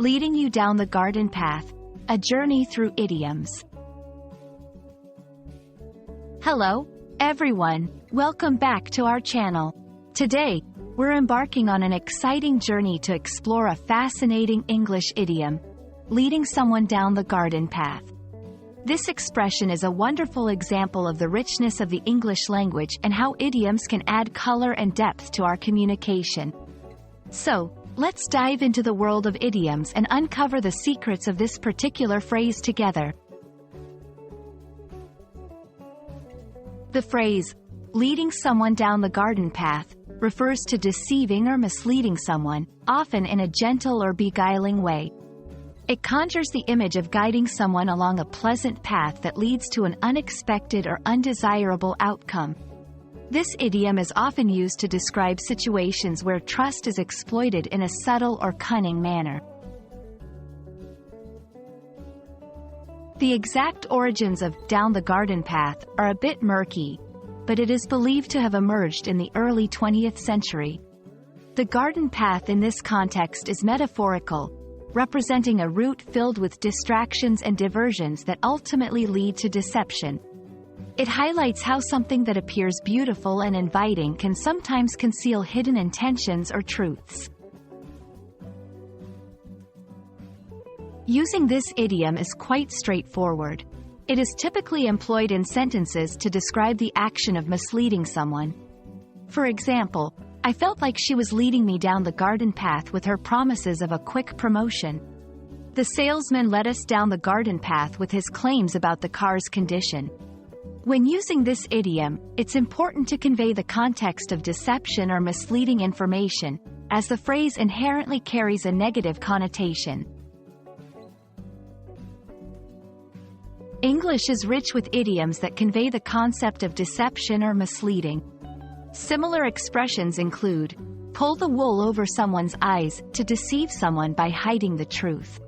leading you down the garden path, a journey through idioms. Hello, everyone. Welcome back to our channel. Today, we're embarking on an exciting journey to explore a fascinating English idiom, leading someone down the garden path. This expression is a wonderful example of the richness of the English language and how idioms can add color and depth to our communication. So, let's dive into the world of idioms and uncover the secrets of this particular phrase together. The phrase, leading someone down the garden path, refers to deceiving or misleading someone, often in a gentle or beguiling way. It conjures the image of guiding someone along a pleasant path that leads to an unexpected or undesirable outcome. This idiom is often used to describe situations where trust is exploited in a subtle or cunning manner. The exact origins of "down the garden path" are a bit murky, but it is believed to have emerged in the early 20th century. The garden path in this context is metaphorical, representing a route filled with distractions and diversions that ultimately lead to deception. It highlights how something that appears beautiful and inviting can sometimes conceal hidden intentions or truths. Using this idiom is quite straightforward. It is typically employed in sentences to describe the action of misleading someone. For example, I felt like she was leading me down the garden path with her promises of a quick promotion. The salesman led us down the garden path with his claims about the car's condition. When using this idiom, it's important to convey the context of deception or misleading information, as the phrase inherently carries a negative connotation. English is rich with idioms that convey the concept of deception or misleading. Similar expressions include, pull the wool over someone's eyes, to deceive someone by hiding the truth.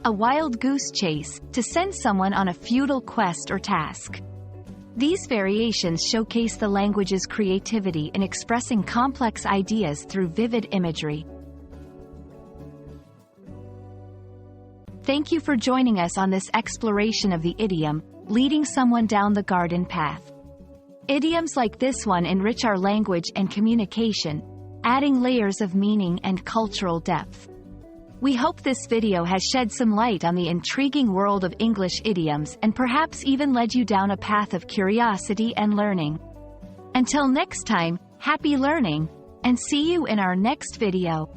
A wild goose chase, to send someone on a futile quest or task. These variations showcase the language's creativity in expressing complex ideas through vivid imagery. Thank you for joining us on this exploration of the idiom, leading someone down the garden path. Idioms like this one enrich our language and communication, adding layers of meaning and cultural depth. We hope this video has shed some light on the intriguing world of English idioms and perhaps even led you down a path of curiosity and learning. Until next time, happy learning, and see you in our next video.